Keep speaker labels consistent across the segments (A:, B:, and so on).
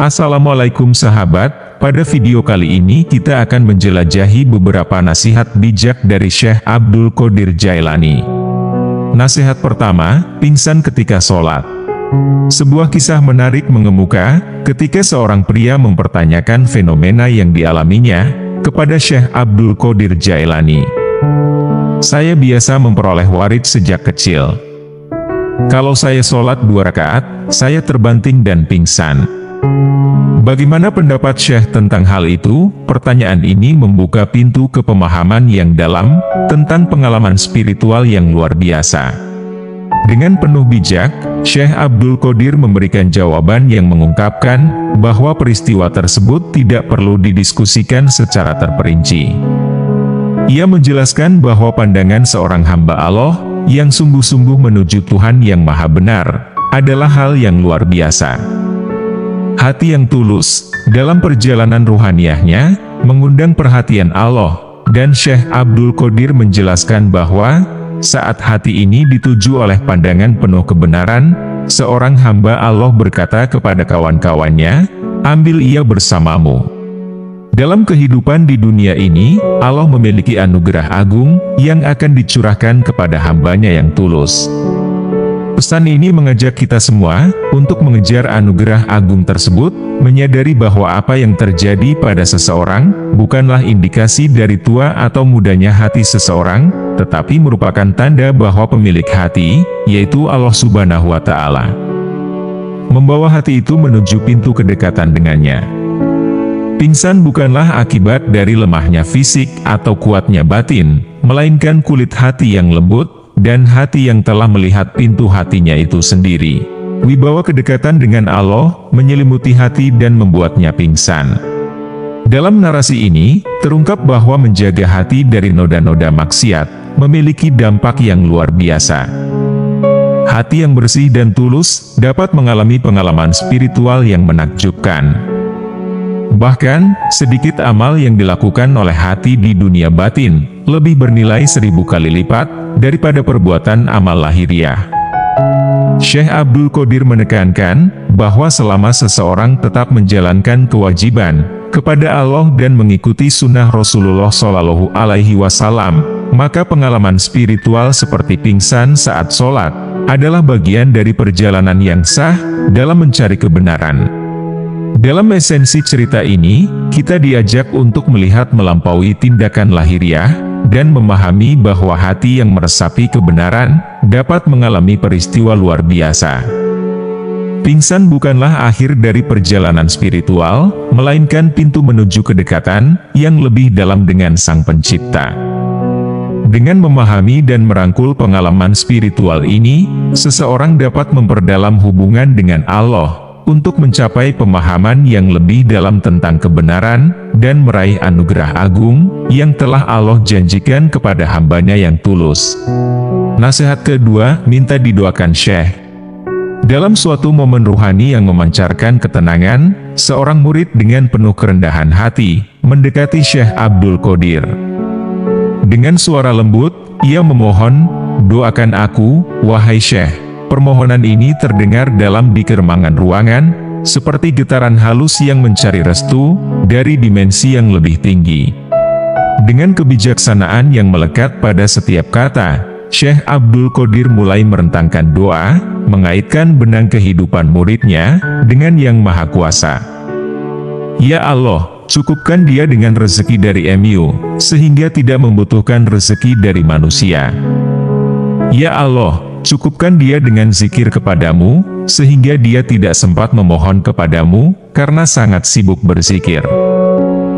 A: Assalamualaikum sahabat, pada video kali ini kita akan menjelajahi beberapa nasihat bijak dari Syekh Abdul Qadir Jailani. Nasihat pertama, pingsan ketika sholat. Sebuah kisah menarik mengemuka, ketika seorang pria mempertanyakan fenomena yang dialaminya, kepada Syekh Abdul Qadir Jailani. Saya biasa memperoleh warid sejak kecil. Kalau saya sholat 2 rakaat, saya terbanting dan pingsan. Bagaimana pendapat Syekh tentang hal itu? Pertanyaan ini membuka pintu ke pemahaman yang dalam, tentang pengalaman spiritual yang luar biasa. Dengan penuh bijak, Syekh Abdul Qadir memberikan jawaban yang mengungkapkan, bahwa peristiwa tersebut tidak perlu didiskusikan secara terperinci. Ia menjelaskan bahwa pandangan seorang hamba Allah, yang sungguh-sungguh menuju Tuhan yang Maha Benar, adalah hal yang luar biasa. Hati yang tulus, dalam perjalanan ruhaniyahnya, mengundang perhatian Allah, dan Syekh Abdul Qadir menjelaskan bahwa, saat hati ini dituju oleh pandangan penuh kebenaran, seorang hamba Allah berkata kepada kawan-kawannya, ambil ia bersamamu. Dalam kehidupan di dunia ini, Allah memiliki anugerah agung, yang akan dicurahkan kepada hambanya yang tulus. Pesan ini mengajak kita semua, untuk mengejar anugerah agung tersebut, menyadari bahwa apa yang terjadi pada seseorang, bukanlah indikasi dari tua atau mudanya hati seseorang, tetapi merupakan tanda bahwa pemilik hati, yaitu Allah Subhanahu wa Ta'ala, membawa hati itu menuju pintu kedekatan dengannya. Pingsan bukanlah akibat dari lemahnya fisik atau kuatnya batin, melainkan kulit hati yang lembut, dan hati yang telah melihat pintu hatinya itu sendiri. Wibawa kedekatan dengan Allah, menyelimuti hati dan membuatnya pingsan. Dalam narasi ini, terungkap bahwa menjaga hati dari noda-noda maksiat, memiliki dampak yang luar biasa. Hati yang bersih dan tulus, dapat mengalami pengalaman spiritual yang menakjubkan. Bahkan, sedikit amal yang dilakukan oleh hati di dunia batin, lebih bernilai 1000 kali lipat, daripada perbuatan amal lahiriah. Syekh Abdul Qadir menekankan, bahwa selama seseorang tetap menjalankan kewajiban, kepada Allah dan mengikuti sunnah Rasulullah Shallallahu Alaihi Wasallam, maka pengalaman spiritual seperti pingsan saat sholat, adalah bagian dari perjalanan yang sah, dalam mencari kebenaran. Dalam esensi cerita ini, kita diajak untuk melihat melampaui tindakan lahiriah, dan memahami bahwa hati yang meresapi kebenaran, dapat mengalami peristiwa luar biasa. Pingsan bukanlah akhir dari perjalanan spiritual, melainkan pintu menuju kedekatan, yang lebih dalam dengan Sang Pencipta. Dengan memahami dan merangkul pengalaman spiritual ini, seseorang dapat memperdalam hubungan dengan Allah, untuk mencapai pemahaman yang lebih dalam tentang kebenaran, dan meraih anugerah agung, yang telah Allah janjikan kepada hambanya yang tulus. Nasihat kedua, minta didoakan Syekh. Dalam suatu momen ruhani yang memancarkan ketenangan, seorang murid dengan penuh kerendahan hati, mendekati Syekh Abdul Qadir. Dengan suara lembut, ia memohon, doakan aku, wahai Syekh. Permohonan ini terdengar dalam dikeremangan ruangan, seperti getaran halus yang mencari restu, dari dimensi yang lebih tinggi. Dengan kebijaksanaan yang melekat pada setiap kata, Syekh Abdul Qadir mulai merentangkan doa, mengaitkan benang kehidupan muridnya, dengan Yang Maha Kuasa. Ya Allah, cukupkan dia dengan rezeki dari MU, sehingga tidak membutuhkan rezeki dari manusia. Ya Allah, cukupkan dia dengan zikir kepadamu, sehingga dia tidak sempat memohon kepadamu, karena sangat sibuk berzikir.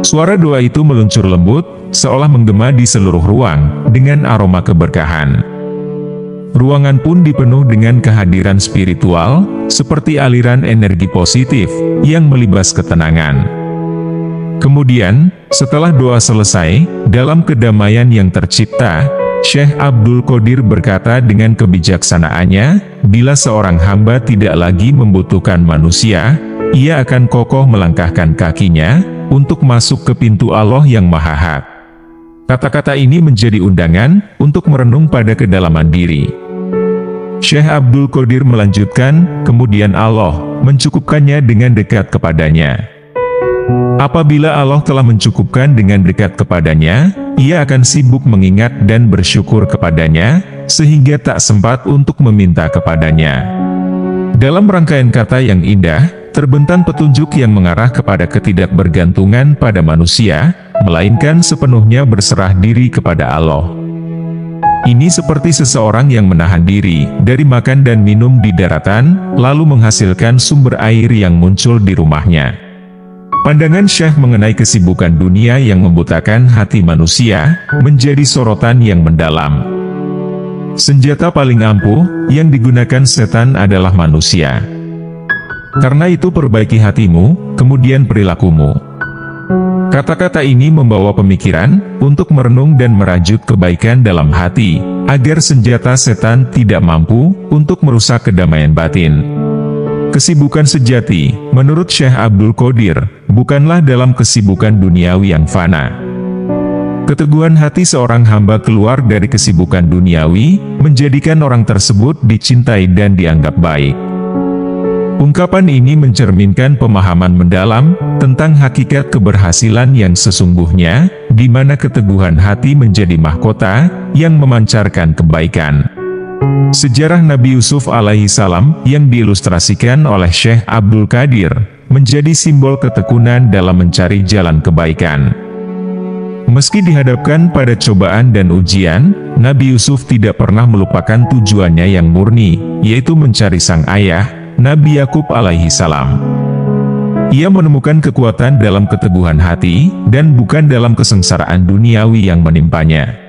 A: Suara doa itu meluncur lembut, seolah menggema di seluruh ruang, dengan aroma keberkahan. Ruangan pun dipenuh dengan kehadiran spiritual, seperti aliran energi positif, yang melibas ketenangan. Kemudian, setelah doa selesai, dalam kedamaian yang tercipta, Syekh Abdul Qadir berkata dengan kebijaksanaannya, bila seorang hamba tidak lagi membutuhkan manusia, ia akan kokoh melangkahkan kakinya, untuk masuk ke pintu Allah yang Maha Hak. Kata-kata ini menjadi undangan, untuk merenung pada kedalaman diri. Syekh Abdul Qadir melanjutkan, kemudian Allah mencukupkannya dengan dekat kepadanya. Apabila Allah telah mencukupkan dengan dekat kepadanya, ia akan sibuk mengingat dan bersyukur kepadanya, sehingga tak sempat untuk meminta kepadanya. Dalam rangkaian kata yang indah, terbentang petunjuk yang mengarah kepada ketidakbergantungan pada manusia, melainkan sepenuhnya berserah diri kepada Allah. Ini seperti seseorang yang menahan diri dari makan dan minum di daratan, lalu menghasilkan sumber air yang muncul di rumahnya. Pandangan Syekh mengenai kesibukan dunia yang membutakan hati manusia, menjadi sorotan yang mendalam. Senjata paling ampuh yang digunakan setan adalah manusia. Karena itu perbaiki hatimu, kemudian perilakumu. Kata-kata ini membawa pemikiran untuk merenung dan merajut kebaikan dalam hati, agar senjata setan tidak mampu untuk merusak kedamaian batin. Kesibukan sejati, menurut Syekh Abdul Qadir, bukanlah dalam kesibukan duniawi yang fana. Keteguhan hati seorang hamba keluar dari kesibukan duniawi, menjadikan orang tersebut dicintai dan dianggap baik. Ungkapan ini mencerminkan pemahaman mendalam tentang hakikat keberhasilan yang sesungguhnya, di mana keteguhan hati menjadi mahkota yang memancarkan kebaikan. Sejarah Nabi Yusuf alaihi salam yang diilustrasikan oleh Syekh Abdul Qadir menjadi simbol ketekunan dalam mencari jalan kebaikan. Meski dihadapkan pada cobaan dan ujian, Nabi Yusuf tidak pernah melupakan tujuannya yang murni, yaitu mencari sang ayah, Nabi Yakub alaihi salam. Ia menemukan kekuatan dalam keteguhan hati, dan bukan dalam kesengsaraan duniawi yang menimpanya.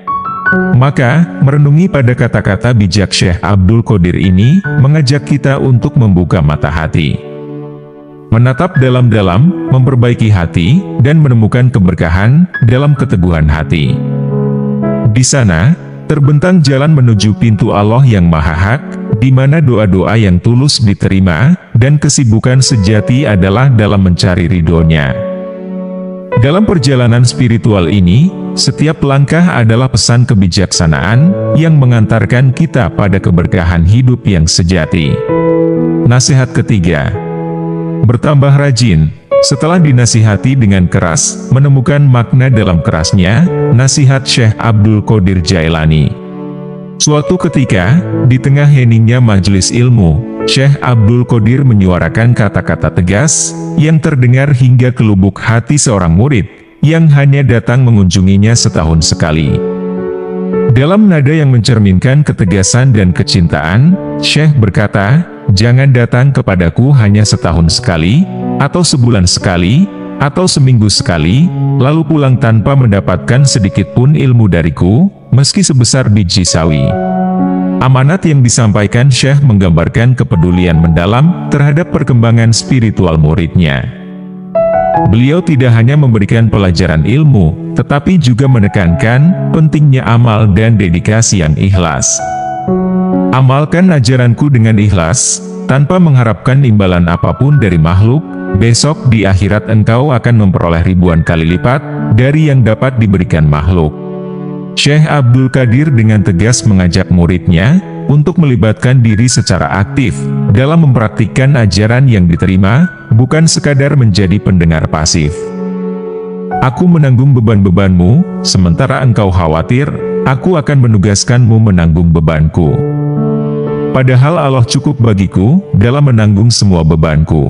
A: Maka, merenungi pada kata-kata bijak Syekh Abdul Qadir ini, mengajak kita untuk membuka mata hati. Menatap dalam-dalam, memperbaiki hati, dan menemukan keberkahan dalam keteguhan hati. Di sana, terbentang jalan menuju pintu Allah yang Maha Hak, di mana doa-doa yang tulus diterima, dan kesibukan sejati adalah dalam mencari ridhonya. Dalam perjalanan spiritual ini, setiap langkah adalah pesan kebijaksanaan, yang mengantarkan kita pada keberkahan hidup yang sejati. Nasihat ketiga. Bertambah rajin. Setelah dinasihati dengan keras, menemukan makna dalam kerasnya, nasihat Syekh Abdul Qadir Jailani. Suatu ketika, di tengah heningnya majelis ilmu, Syekh Abdul Qadir menyuarakan kata-kata tegas, yang terdengar hingga ke lubuk hati seorang murid, yang hanya datang mengunjunginya setahun sekali. Dalam nada yang mencerminkan ketegasan dan kecintaan, Syekh berkata, "Jangan datang kepadaku hanya setahun sekali, atau sebulan sekali, atau seminggu sekali, lalu pulang tanpa mendapatkan sedikit pun ilmu dariku, meski sebesar biji sawi." Amanat yang disampaikan Syekh menggambarkan kepedulian mendalam terhadap perkembangan spiritual muridnya. Beliau tidak hanya memberikan pelajaran ilmu, tetapi juga menekankan pentingnya amal dan dedikasi yang ikhlas. Amalkan ajaranku dengan ikhlas, tanpa mengharapkan imbalan apapun dari makhluk, besok di akhirat engkau akan memperoleh ribuan kali lipat dari yang dapat diberikan makhluk. Syekh Abdul Qadir dengan tegas mengajak muridnya untuk melibatkan diri secara aktif dalam mempraktikkan ajaran yang diterima, bukan sekadar menjadi pendengar pasif. Aku menanggung beban-bebanmu, sementara engkau khawatir, aku akan menugaskanmu menanggung bebanku. Padahal Allah cukup bagiku dalam menanggung semua bebanku.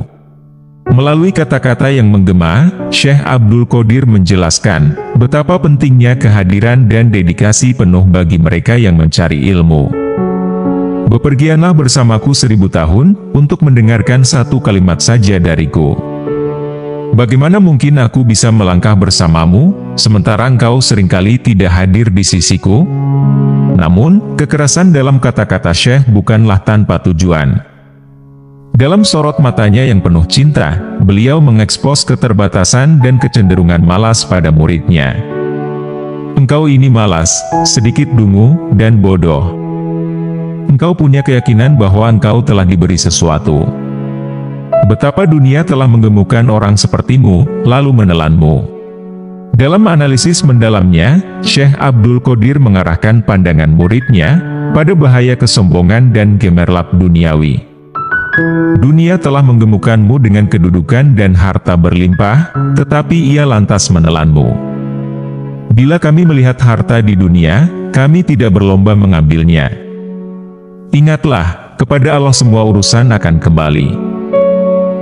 A: Melalui kata-kata yang menggema, Syekh Abdul Qadir menjelaskan betapa pentingnya kehadiran dan dedikasi penuh bagi mereka yang mencari ilmu. Bepergianlah bersamaku 1000 tahun untuk mendengarkan satu kalimat saja dariku. Bagaimana mungkin aku bisa melangkah bersamamu, sementara engkau seringkali tidak hadir di sisiku? Namun, kekerasan dalam kata-kata Syekh bukanlah tanpa tujuan. Dalam sorot matanya yang penuh cinta, beliau mengekspos keterbatasan dan kecenderungan malas pada muridnya. Engkau ini malas, sedikit dungu, dan bodoh. Engkau punya keyakinan bahwa engkau telah diberi sesuatu. Betapa dunia telah menggemukkan orang sepertimu, lalu menelanmu. Dalam analisis mendalamnya, Syekh Abdul Qodir mengarahkan pandangan muridnya pada bahaya kesombongan dan gemerlap duniawi. Dunia telah menggemukkanmu dengan kedudukan dan harta berlimpah, tetapi ia lantas menelanmu. Bila kami melihat harta di dunia, kami tidak berlomba mengambilnya. Ingatlah, kepada Allah semua urusan akan kembali.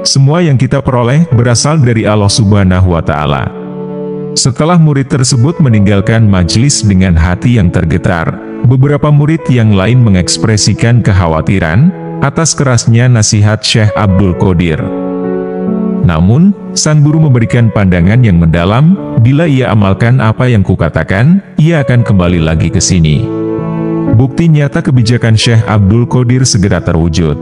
A: Semua yang kita peroleh berasal dari Allah Subhanahu wa Ta'ala. Setelah murid tersebut meninggalkan majelis dengan hati yang tergetar, beberapa murid yang lain mengekspresikan kekhawatiran atas kerasnya nasihat Syekh Abdul Qodir. Namun, sang guru memberikan pandangan yang mendalam, bila ia amalkan apa yang kukatakan, ia akan kembali lagi ke sini. Bukti nyata kebijakan Syekh Abdul Qodir segera terwujud.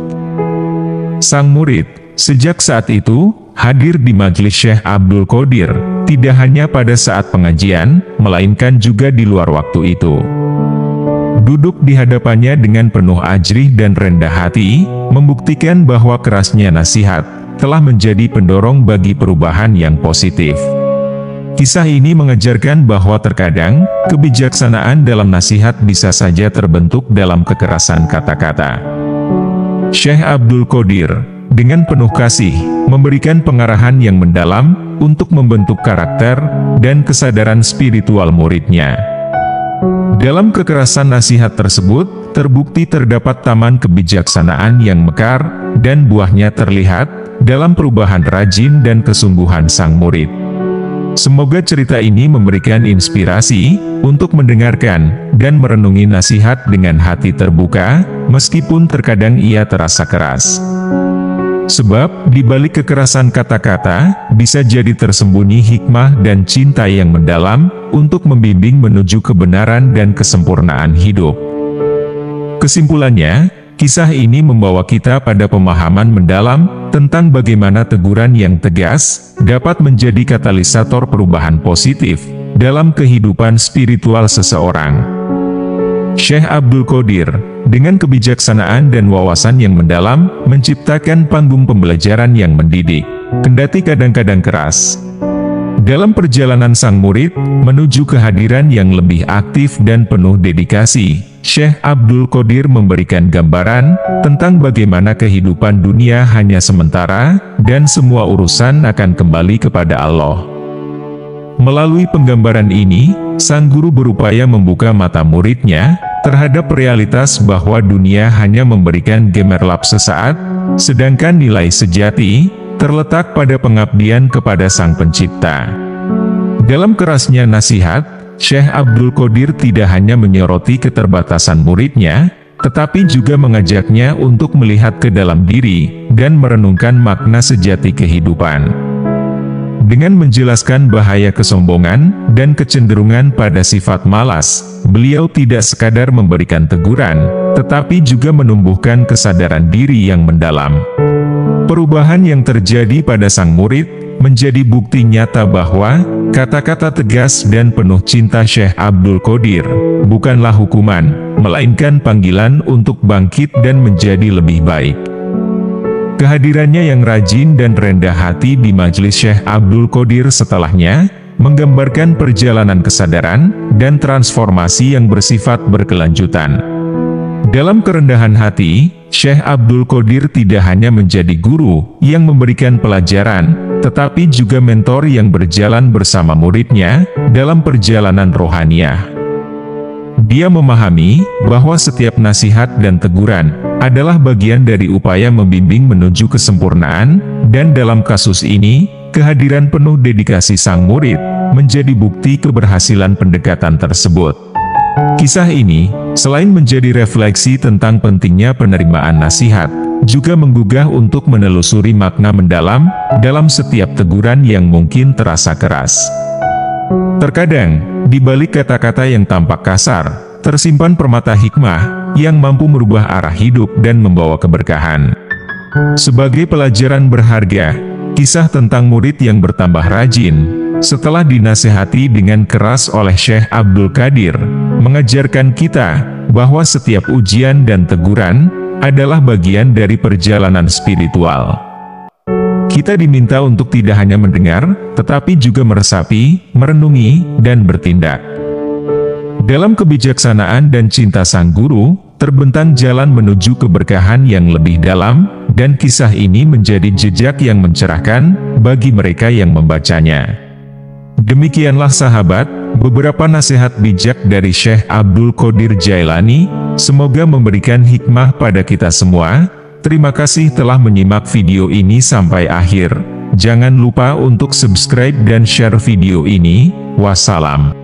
A: Sang murid, sejak saat itu, hadir di majelis Syekh Abdul Qodir, tidak hanya pada saat pengajian, melainkan juga di luar waktu itu. Duduk di hadapannya dengan penuh ajrih dan rendah hati, membuktikan bahwa kerasnya nasihat telah menjadi pendorong bagi perubahan yang positif. Kisah ini mengajarkan bahwa terkadang, kebijaksanaan dalam nasihat bisa saja terbentuk dalam kekerasan kata-kata. Syekh Abdul Qodir, dengan penuh kasih, memberikan pengarahan yang mendalam untuk membentuk karakter dan kesadaran spiritual muridnya. Dalam kekerasan nasihat tersebut, terbukti terdapat taman kebijaksanaan yang mekar, dan buahnya terlihat dalam perubahan rajin dan kesungguhan sang murid. Semoga cerita ini memberikan inspirasi untuk mendengarkan dan merenungi nasihat dengan hati terbuka, meskipun terkadang ia terasa keras. Sebab, di balik kekerasan kata-kata, bisa jadi tersembunyi hikmah dan cinta yang mendalam, untuk membimbing menuju kebenaran dan kesempurnaan hidup. Kesimpulannya, kisah ini membawa kita pada pemahaman mendalam, tentang bagaimana teguran yang tegas, dapat menjadi katalisator perubahan positif, dalam kehidupan spiritual seseorang. Syekh Abdul Qodir, dengan kebijaksanaan dan wawasan yang mendalam, menciptakan panggung pembelajaran yang mendidik, kendati kadang-kadang keras. Dalam perjalanan sang murid, menuju kehadiran yang lebih aktif dan penuh dedikasi, Syekh Abdul Qodir memberikan gambaran, tentang bagaimana kehidupan dunia hanya sementara, dan semua urusan akan kembali kepada Allah. Melalui penggambaran ini, sang guru berupaya membuka mata muridnya, terhadap realitas bahwa dunia hanya memberikan gemerlap sesaat, sedangkan nilai sejati terletak pada pengabdian kepada Sang Pencipta. Dalam kerasnya nasihat, Syekh Abdul Qodir tidak hanya menyoroti keterbatasan muridnya, tetapi juga mengajaknya untuk melihat ke dalam diri, dan merenungkan makna sejati kehidupan. Dengan menjelaskan bahaya kesombongan, dan kecenderungan pada sifat malas, beliau tidak sekadar memberikan teguran, tetapi juga menumbuhkan kesadaran diri yang mendalam. Perubahan yang terjadi pada sang murid, menjadi bukti nyata bahwa, kata-kata tegas dan penuh cinta Syekh Abdul Qodir, bukanlah hukuman, melainkan panggilan untuk bangkit dan menjadi lebih baik. Kehadirannya yang rajin dan rendah hati di majelis Syekh Abdul Qodir setelahnya, menggambarkan perjalanan kesadaran, dan transformasi yang bersifat berkelanjutan. Dalam kerendahan hati, Syekh Abdul Qodir tidak hanya menjadi guru yang memberikan pelajaran, tetapi juga mentor yang berjalan bersama muridnya dalam perjalanan rohaniah. Dia memahami bahwa setiap nasihat dan teguran adalah bagian dari upaya membimbing menuju kesempurnaan, dan dalam kasus ini, kehadiran penuh dedikasi sang murid menjadi bukti keberhasilan pendekatan tersebut. Kisah ini, selain menjadi refleksi tentang pentingnya penerimaan nasihat, juga menggugah untuk menelusuri makna mendalam dalam setiap teguran yang mungkin terasa keras. Terkadang, di balik kata-kata yang tampak kasar, tersimpan permata hikmah yang mampu merubah arah hidup dan membawa keberkahan. Sebagai pelajaran berharga, kisah tentang murid yang bertambah rajin setelah dinasihati dengan keras oleh Syekh Abdul Qodir, mengajarkan kita bahwa setiap ujian dan teguran adalah bagian dari perjalanan spiritual. Kita diminta untuk tidak hanya mendengar, tetapi juga meresapi, merenungi, dan bertindak. Dalam kebijaksanaan dan cinta sang guru, terbentang jalan menuju keberkahan yang lebih dalam, dan kisah ini menjadi jejak yang mencerahkan bagi mereka yang membacanya. Demikianlah sahabat, beberapa nasihat bijak dari Syekh Abdul Qodir Jailani, semoga memberikan hikmah pada kita semua. Terima kasih telah menyimak video ini sampai akhir. Jangan lupa untuk subscribe dan share video ini. Wassalam.